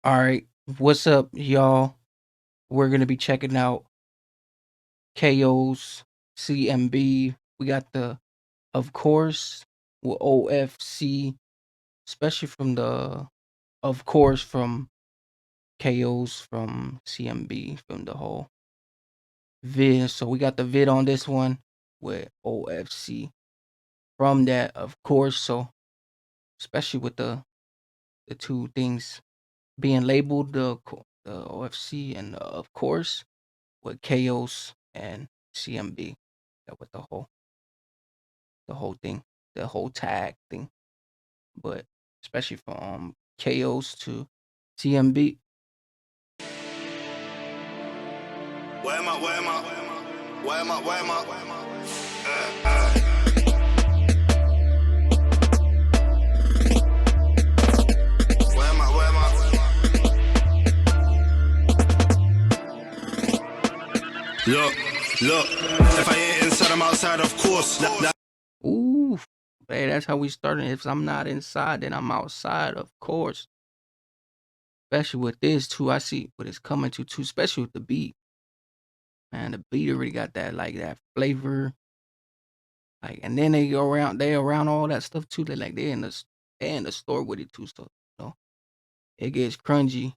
All right, what's up, y'all? We're gonna be checking out Kayos CMB. We got the, of course, with OFC, especially from the, of course, from Kayos from CMB from the whole vid. So we got the vid on this one with OFC from that, of course. So especially with the two things being labeled, the OFC and of course with Chaos and CMB. That was the whole thing, the whole tag thing. But especially from Chaos to CMB. Where am I? Where am I? Where am I? Where am I? Where am I? Where am I? Look. If I ain't inside, I'm outside, of course. Ooh, hey, that's how we started. If I'm not inside, then I'm outside, of course. Especially with this too, I see what it's coming to too. Especially with the beat, man. The beat already got that flavor. Like, and then they around all that stuff too. They in the store with it too. So it gets crunchy.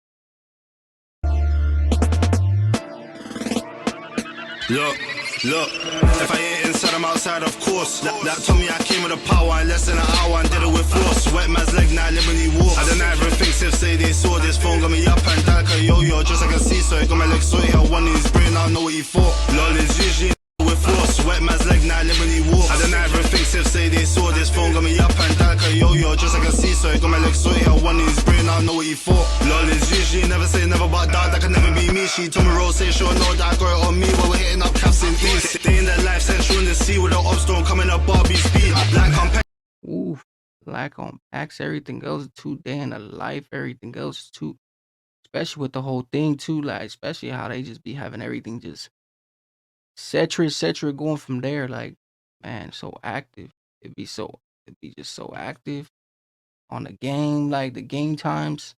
Look, if I ain't inside, I'm outside, of course. That told me I came with a power in less than an hour and did it with force. Wet man's leg, now liberty walk. I don't ever think if say they saw this phone, got me up and down like a yo-yo, just like a seesaw. Got my legs sweaty, I one in his brain, I don't know what he thought. Lol is usually with force. Wet man's leg, now liberty walk. I don't ever think if say they saw this phone, got me up and down like a yo-yo, just like a seesaw. Got my legs sweaty, I one in his brain, I don't know what he thought. Lol is usually never say never, but that can never be me. She told me roll, say sure, no, that I got it on me while we're hitting up caps in East. They in their life central in the sea with the ops don't come in a Barbie speed. Like on Ooh, black on packs, everything else too. Day in the life, everything else too. Especially with the whole thing too, like especially how they just be having everything just etc going from there. Like, man, so active. It'd be just so active on the game, like the game times.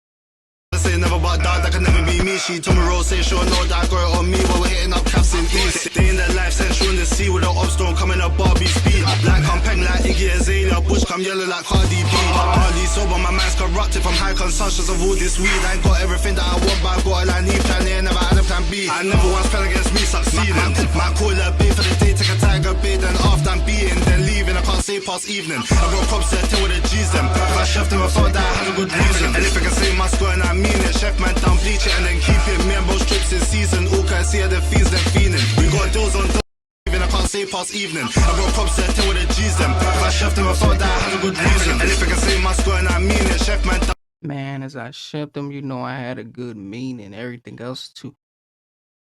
say never, but that can never be me. She told me roll, say sure, no, that I got it on me while we're hitting up caps in East. They in their life central in the sea with the ops don't come in a Barbie speed. Like I'm peng like Iggy Azalea, Bush come yellow like Cardi B. Hardly sober, my mind's corrupted from high consumptions of all this weed. I ain't got everything that I want, but I got a line he plan A, never had a plan B. I never once fell against me succeeding. Might call her bait for the day, take a tiger bait, then after I'm beating, then leaving. I can't say past evening. I got cops there, tell with the G's them. If I shoved them, I thought that I had a good reason. And if I can say my score and I mean it, chef man down, bleach it and then keep it. Me and both strips in season, all can see the fees, them feeling. We got deals on deals, even I can't say past evening. I got cops there, tell with the G's them. If I shoved them, I thought that I had a good reason. And if I can say my score and I mean it, chef man down. Man, as I shipped them, I had a good meaning, everything else too.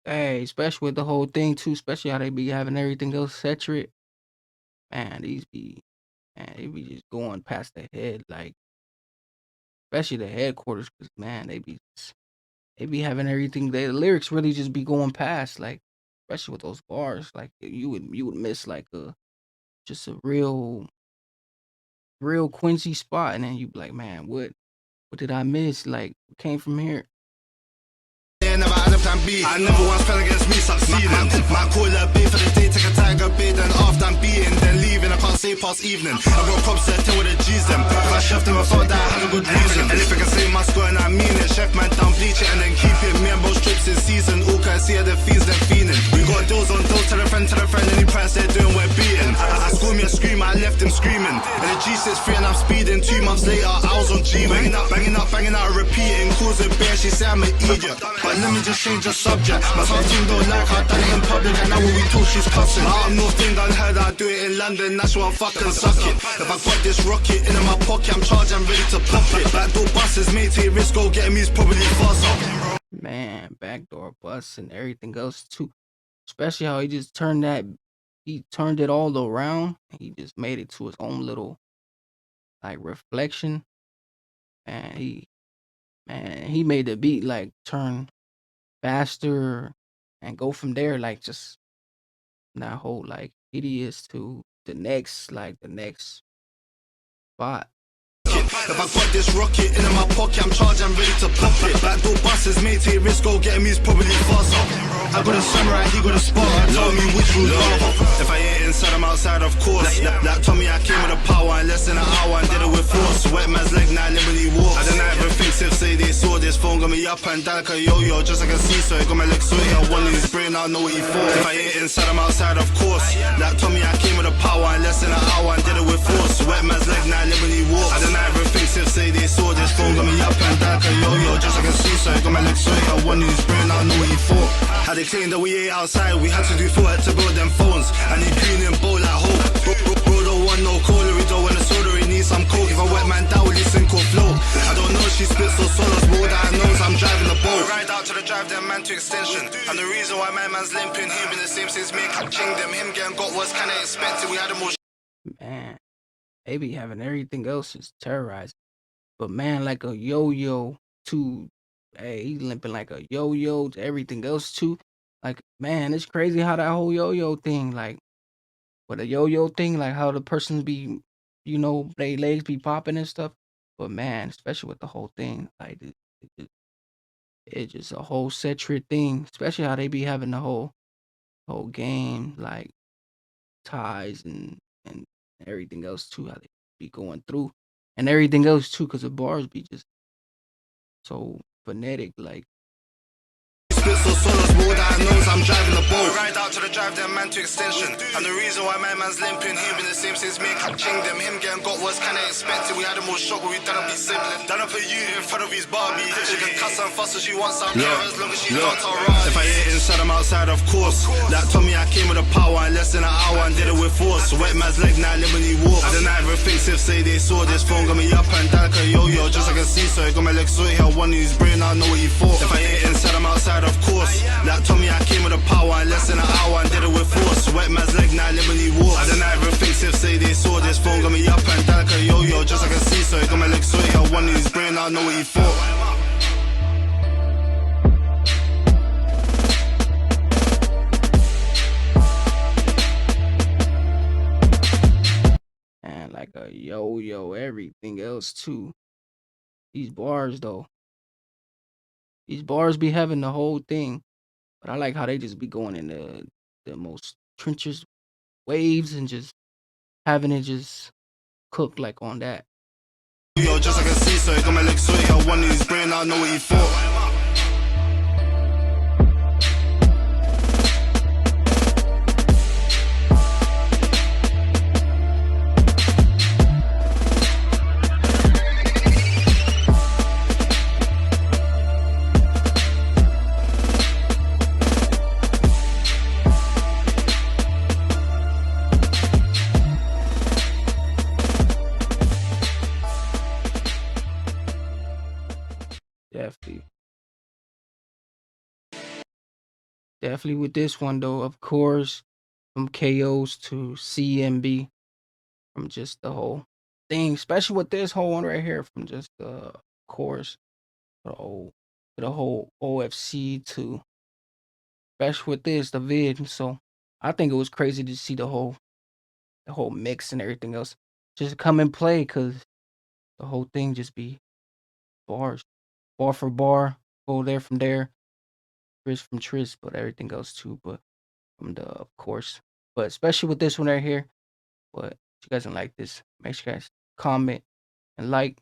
Hey, especially with the whole thing too, especially how they be having everything else saturated. Man, they be just going past the head, like especially the headquarters, because man, they be having everything. The lyrics really just be going past, like especially with those bars, like you would miss like just a real Quincy spot, and then you be like, man, what did I miss? Like, what came from here? Never had a plan B. I never once fell against me succeeding. Might call her bait for the day, take a tiger bait, then after I'm beating, then leaving. I can't say past evening. I got cops there, tell with the G's them. If I shoved them, I thought that I had a good reason. And if I can say my score and I mean it, chef man down, bleach it and then keep it. Me and both strips in season, all can see the fees, them feeling. We got deals on deals, tell a friend, any price they're doing, we're beating. I school me a scream, I left him screaming. And the G6 free and I'm speeding. 2 months later, I was on G. Banging out, repeating. Calls a bear, she say I'm an idiot. But let me just change the subject. My son team don't like I done it in public, and now when we talk she's cussing. I'm no thing done heard I do it in London, that's why I'm fucking suck it. If I got this rocket in my pocket, I'm charged, I'm ready to pop it. Backdoor buses, mate, take risk, go get me, it's probably faster. Man, backdoor bus and everything else too. Especially how he turned it all around. He just made it to his own little like reflection, and he made the beat like turn faster and go from there, like just that whole like hideous to the next spot. If I got this rocket in my pocket, I'm charged, I'm ready to pop it. Backdoor buses, mate, take risk, go get me, it's probably faster. I got a samurai, he got a Spartan. Tell me which route rather. If I ain't inside, I'm outside, of course. Like Tommy, I came with a power in less than an hour and did it with force. Wet man's leg, now liberty walks. I don't ever think if say they saw this phone, got me up and down like a yo-yo, just like a seesaw. Got my legs sweaty, I want in his brain, I know what he thought. If I ain't inside, I'm outside, of course. Like Tommy, I came with a power in less than an hour and did it with force. Wet man's leg, now liberty walks. I don't ever think if say they saw this phone, got me up and down like a yo-yo, just like a seesaw. Got my legs sweaty, I want in his brain, I know what he thought. Had they claimed that we ain't outside, we had to do footwork to build them phones. And he green and bowl like hope. Bro don't want no cola, he don't want a soda, he needs some coke. If I wet man down, will he sink or flow? I don't know, she spits so solos, but all that I know is I'm driving the boat. Ride out to the drive, them man to extension. And the reason why my man's limping, he been the same since me, I ching them. Him getting got was kinda expected, we had a more Man, they be having everything else just terrorized. But man, like a yo-yo to hey, he limping like a yo-yo to everything else too. Like, man, it's crazy how that whole yo-yo thing, like with a yo-yo thing, like how the person be, they legs be popping and stuff. But man, especially with the whole thing, like it's just a whole centric thing. Especially how they be having the whole game, like ties and everything else too. How they be going through and everything else too, because the bars be just so phonetic, like. spits so solos, but all that I know is I'm driving the boat. Ride out to the drive, them man to extension. And the reason why my man's limping, he been the same since me, I ching them. Him getting got was kinda expected, we had a more shock, but we done up his sibling. Done up a you in front of his Barbie. She can cuss and fuss if she wants some care, as long as she don't alright. If I ain't inside, I'm outside, of course. Like Tommy, I came with a power in less than an hour and did it with force. Wet man's leg, now liberty walks. I don't ever think if say they saw this phone, got me up and down like a yo-yo, just like a seesaw. Got my legs sweaty, I want in his brain, I know what he thought. If I ain't inside, I'm outside, of course. Like Tommy, I came with a power in less than an hour and did it with force. Wet man's leg, now liberty walks. I don't ever think if say they saw this phone, got me up and down like a yo-yo, just like a seesaw. Got my legs sweaty, I want in his brain, I know what he thought. And like a yo-yo, everything else too. These bars though, these bars be having the whole thing, but I like how they just be going in the most trenches waves and just having it just cooked like on that. Yo, just like a seesaw, got my legs sweaty, I want in his brain, I know what he thought. Definitely. Definitely with this one though, of course, from Kayos to CMB, from just the whole thing, especially with this whole one right here, from just the course, the whole OFC to especially with this, the vid. So I think it was crazy to see the whole mix and everything else just come and play because the whole thing just be bars, bar for bar, go there from there, Tris from Tris, but everything else too. But from the of course, but especially with this one right here. But if you guys don't like this, make sure you guys comment and like.